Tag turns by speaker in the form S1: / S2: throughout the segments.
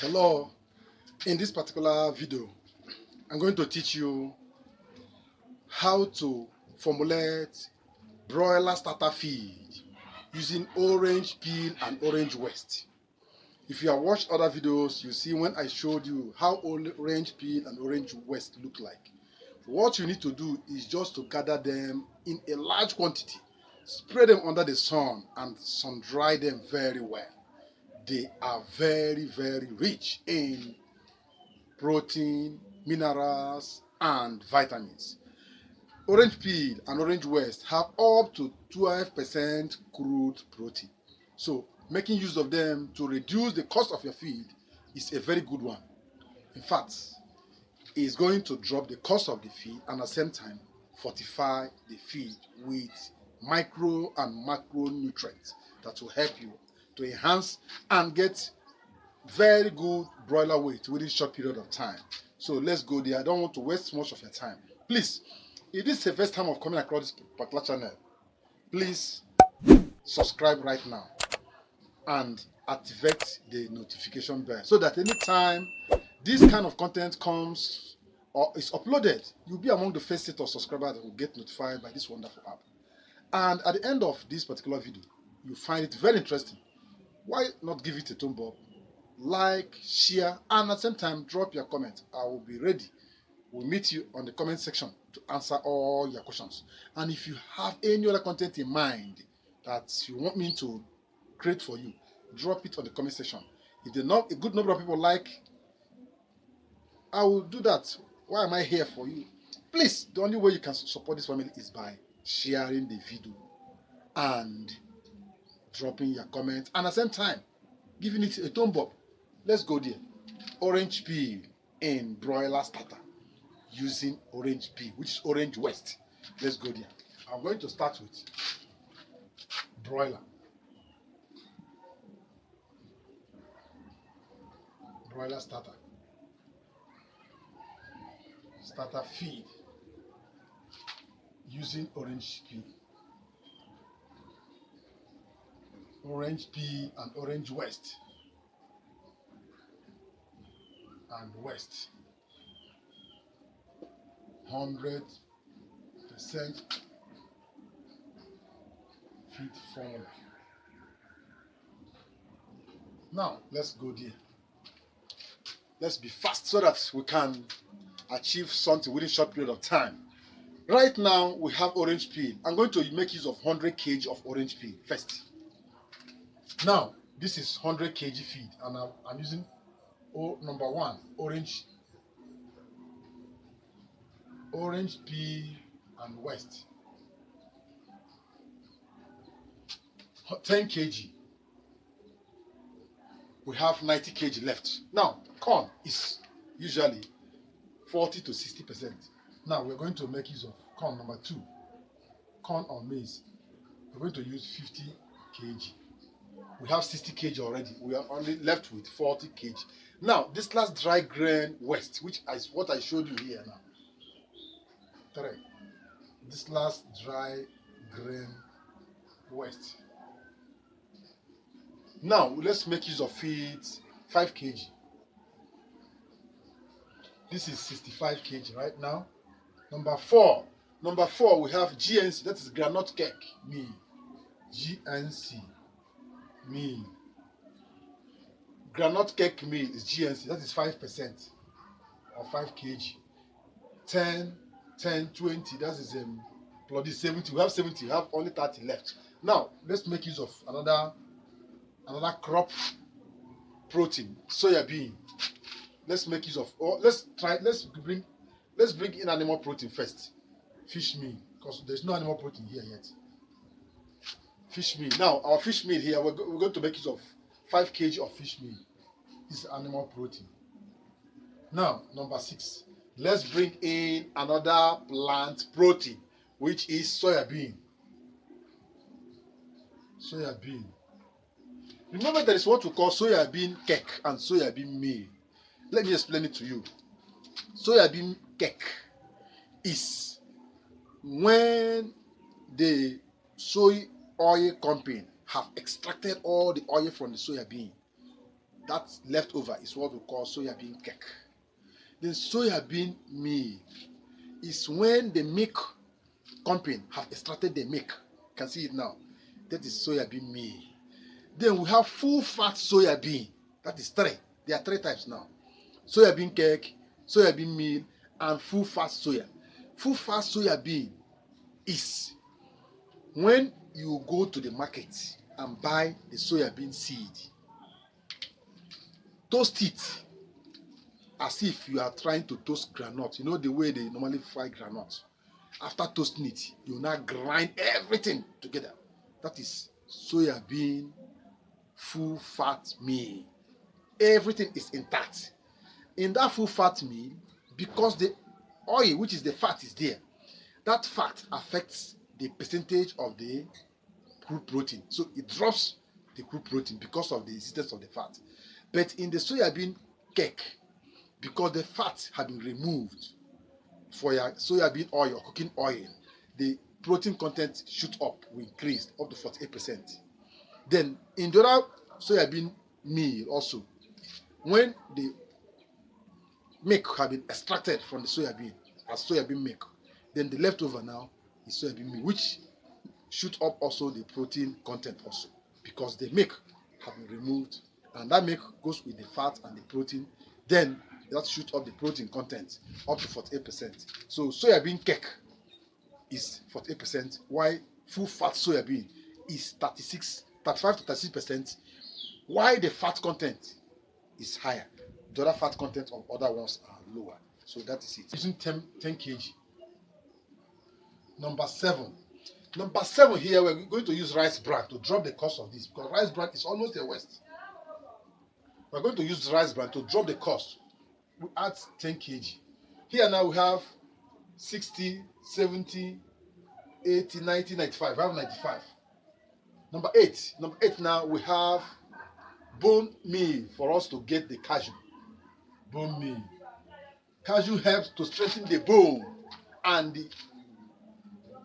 S1: Hello, in this particular video I'm going to teach you how to formulate broiler starter feed using orange peel and orange waste. If you have watched other videos, you see when I showed you how orange peel and orange waste look like. What you need to do is just to gather them in a large quantity, spread them under the sun and sun dry them very well. They are very rich in protein, minerals, and vitamins. Orange peel and orange waste have up to 12% crude protein. So making use of them to reduce the cost of your feed is a very good one. In fact, it's going to drop the cost of the feed and at the same time fortify the feed with micro and macronutrients that will help you to enhance and get very good broiler weight within a short period of time. So let's go there. I don't want to waste much of your time. Please, if this is the first time of coming across this particular channel, please subscribe right now and activate the notification bell so that anytime this kind of content comes or is uploaded, you'll be among the first set of subscribers that will get notified by this wonderful app. And at the end of this particular video, you find it very interesting. Why not give it a thumb up, like, share, and at the same time drop your comment. I will be ready. We'll meet you on the comment section to answer all your questions. And if you have any other content in mind that you want me to create for you, drop it on the comment section. If a good number of people like, I will do that. Why am I here for you? Please, the only way you can support this family is by sharing the video and dropping your comments, and at the same time giving it a thumb up. Let's go there. Orange peel in broiler starter using orange peel, which is orange waste. Let's go there. I'm going to start with broiler. Broiler starter. Starter feed using orange peel. Orange peel and orange waste. And waste. 100% feed formula. Now let's go there. Let's be fast so that we can achieve something within a short period of time. Right now we have orange peel. I'm going to make use of 100 kg of orange peel first. Now this is 100 kg feed and I'm using number one, orange peel and waste. 10 kg. We have 90 kg left. Now corn is usually 40 to 60%. Now we're going to make use of corn number two. Corn or maize. We're going to use 50 kg. We have 60 kg already. We are only left with 40 kg. Now, this last dry grain waste, which is what I showed you here now. Correct. This last dry grain waste. Now, let's make use of feed 5 kg. This is 65 kg right now. Number four, we have GNC, that is granite cake meal. GNC meal. Granite cake meal is GNC, that is 5% or 5 kg. 10, 20, that is plus 70. We have 70, we have only 30 left. Now let's make use of another crop protein, soya bean. Let's make use of, or let's bring in animal protein first. Fish meal, because there's no animal protein here yet. Fish meal. Now our fish meal here, we're going to make use of 5 kg of fish meal. This is animal protein. Now number 6, let's bring in another plant protein, which is soya bean. Soya bean. Remember, there is what we call soya bean cake and soya bean meal. Let me explain it to you. Soya bean cake is when the soy oil company have extracted all the oil from the soya bean. that leftover is what we call soybean cake. Then soybean meal is when the milk company have extracted the milk. You can see it now. That is soybean meal. Then we have full fat soybean. That is three. There are three types now. Soybean cake, soybean meal, and full fat soya. Full fat soybean is when you go to the market and buy the soybean seed, toast it as if you are trying to toast groundnut. You know the way they normally fry groundnut. After toasting it, you now grind everything together. That is soybean full fat meal. Everything is intact. In that full fat meal, because the oil, which is the fat, is there, that fat affects the percentage of the crude protein. So it drops the crude protein because of the existence of the fat. But in the soybean cake, because the fat have been removed for your soybean oil or cooking oil, the protein content shoot up, will increase up to 48%. Then in the other soybean meal also, when the milk have been extracted from the soybean as soybean milk, then the leftover now is soybean meal, which shoot up also the protein content also, because the milk have been removed and that milk goes with the fat and the protein, then that shoot up the protein content up to 48%. So soybean cake is 48%, while full fat soybean is 35 to 36%, while the fat content is higher. The other fat content of other ones are lower. So that is it. Using 10 kg. Number 7. Number 7 here, we're going to use rice bran to drop the cost of this, because rice bran is almost a waste. We're going to use rice bran to drop the cost. We add 10 kg. Here now we have 60, 70, 80, 90, 95. We have 95. Number 8. Number 8 now we have bone meal for us to get the cashew. Bone meal. Cashew helps to strengthen the bone and the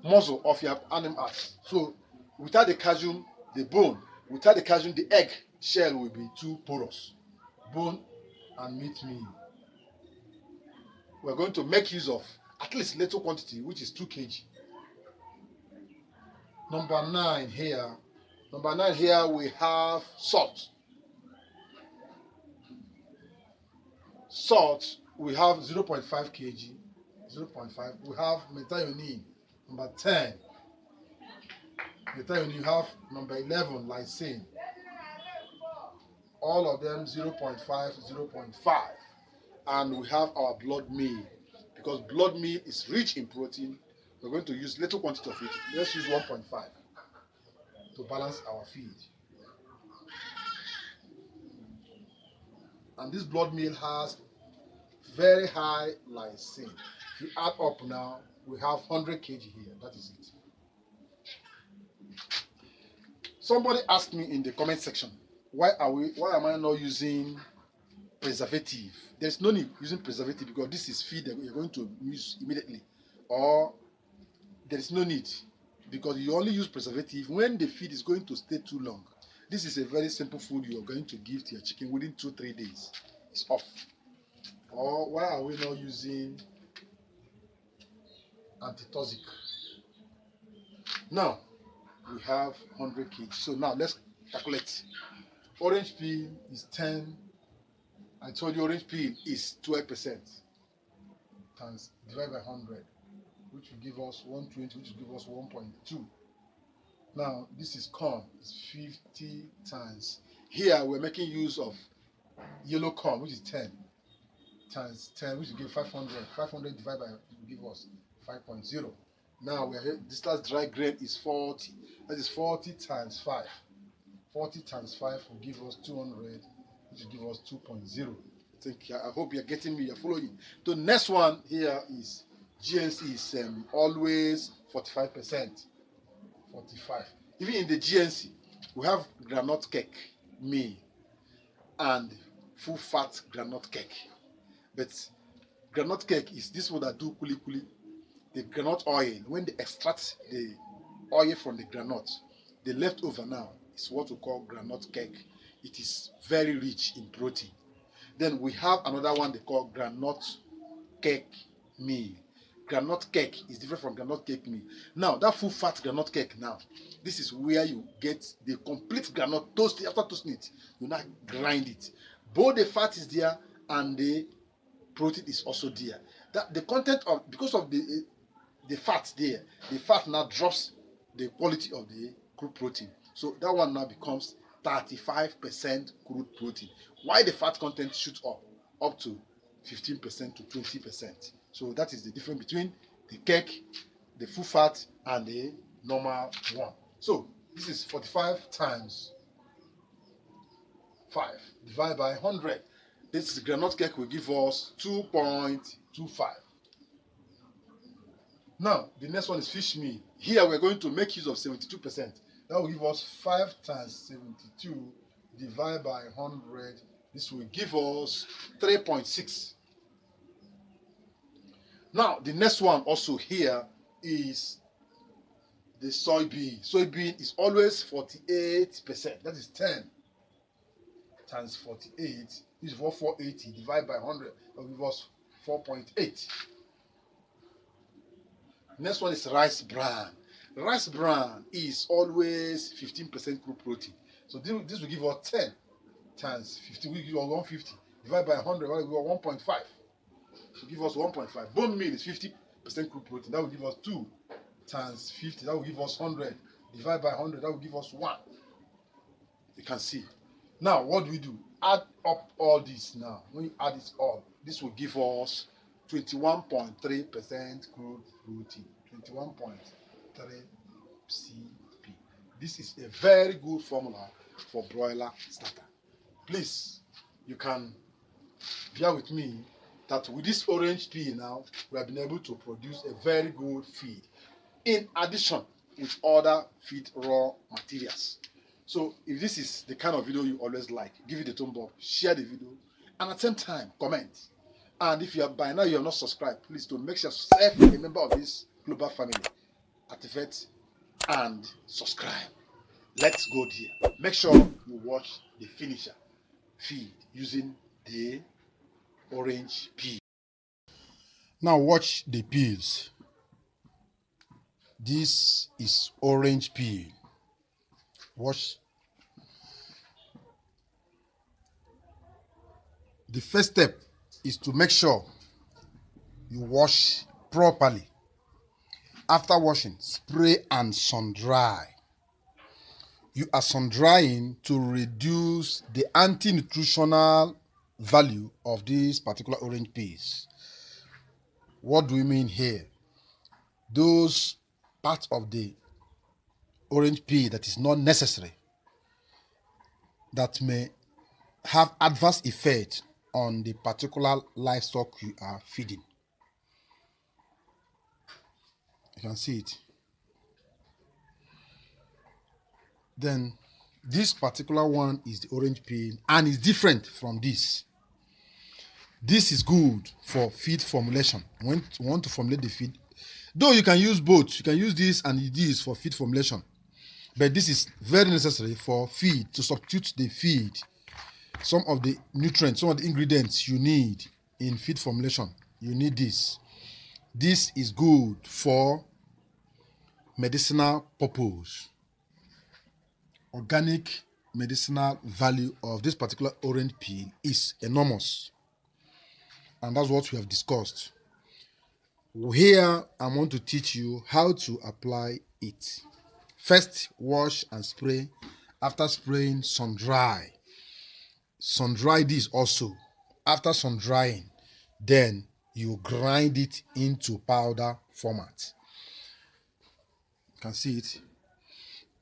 S1: muscle of your animals. So without the cashew, the bone, without the cashew, the egg shell will be too porous. Bone and meat meal. We're going to make use of at least little quantity, which is 2 kg. Number 9 here. Number 9 here we have salt. Salt we have 0.5 kg. 0.5. We have methionine. Number 10. Methionine you have number 11 lysine. All of them 0.5, 0.5. And we have our blood meal. Because blood meal is rich in protein, we're going to use little quantity of it. Let's use 1.5 to balance our feed. And this blood meal has very high lysine. If you add up now, we have 100 kg here. That is it. Somebody asked me in the comment section, why am I not using preservative? There's no need using preservative because this is feed that you're going to use immediately, or there is no need because you only use preservative when the feed is going to stay too long. This is a very simple food you are going to give to your chicken within 2-3 days. It's off. Or why are we not using antitoxic? Now we have 100 kg. So now let's calculate. Orange peel is 10. I told you orange peel is 12% times divided by 100, which will give us 120, which will give us 1.2. Now this is corn, it's 50 times. Here we're making use of yellow corn, which is 10 times 10, which will give 500. 500 divided by will give us 5.0. Now we are here. This last dry grain is 40. That is 40 times 5. 40 times 5 will give us 200. Which will give us 2.0. I hope you're getting me, you're following. The next one here is GNC is always 45%. 45. Even in the GNC, we have groundnut cake meal and full fat groundnut cake. But groundnut cake is this one that do kuli kuli. The groundnut oil, when they extract the oil from the groundnut, the leftover now is what we call groundnut cake. it is very rich in protein. Then we have another one they call groundnut cake meal. Groundnut cake is different from groundnut cake meal. Now, that full fat groundnut cake now, this is where you get the complete groundnut toast. After toasting it, you now grind it. Both the fat is there and the protein is also there. That the content of, because of the fat there, the fat now drops the quality of the crude protein. So that one now becomes 35% crude protein. Why the fat content shoots up to 15% to 20%. So that is the difference between the cake, the full fat, and the normal one. So this is 45 times 5 divided by 100. This granite cake will give us 2.25. Now, the next one is fish meal. Here we're going to make use of 72%. That will give us 5 times 72 divided by 100. This will give us 3.6. Now, the next one also here is the soybean. Soybean is always 48%. That is 10 times 48. This is what 480 divided by 100. That will give us 4.8. Next one is rice bran. Rice bran is always 15% crude protein. So this will give us 10 times 50. We give us 150 divided by 100. That will give us 1.5. To give us 1.5. Bone meal is 50% crude protein. That will give us 2 times 50. That will give us 100. Divide by 100. That will give us 1. You can see. Now, what do we do? Add up all this now. When you add this all, this will give us 21.3% crude protein. 21.3 CP. This is a very good formula for broiler starter. Please, you can bear with me that with this orange peel now, we have been able to produce a very good feed in addition with other feed raw materials. So if this is the kind of video you always like, give it a thumb up, share the video, and at the same time, comment. And if you are by now you have not subscribed, please do make sure yourself a member of this global family. Activate and subscribe. Let's go there. Make sure you watch the finisher feed using the orange peel. Now watch the peels. This is orange peel. Watch. The first step is to make sure you wash properly. After washing, spray and sun dry. You are sun drying to reduce the anti-nutritional value of this particular orange peels. What do we mean here? Those parts of the orange peel that is not necessary, that may have adverse effect on the particular livestock you are feeding. You can see it. Then this particular one is the orange peel and is different from this. This is good for feed formulation. When you want to formulate the feed, though you can use both, you can use this and this for feed formulation, but this is very necessary for feed, to substitute the feed, some of the nutrients, some of the ingredients you need in feed formulation. You need this. This is good for medicinal purpose. Organic medicinal value of this particular orange peel is enormous, and that's what we have discussed. Here I want to teach you how to apply it. First, wash and spray. After spraying, sun dry. Sun dry this also. After sun drying, then you grind it into powder format. You can see it.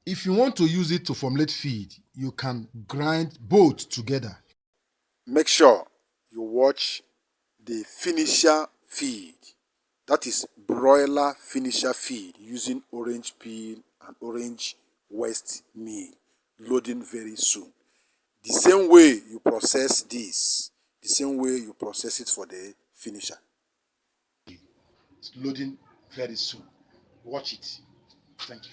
S1: If you want to use it to formulate feed, you can grind both together. Make sure you watch the finisher feed. That is broiler finisher feed using orange peel and orange waste meal. Loading very soon. The same way you process this, the same way you process it for the finisher. It's loading very soon. Watch it. Thank you.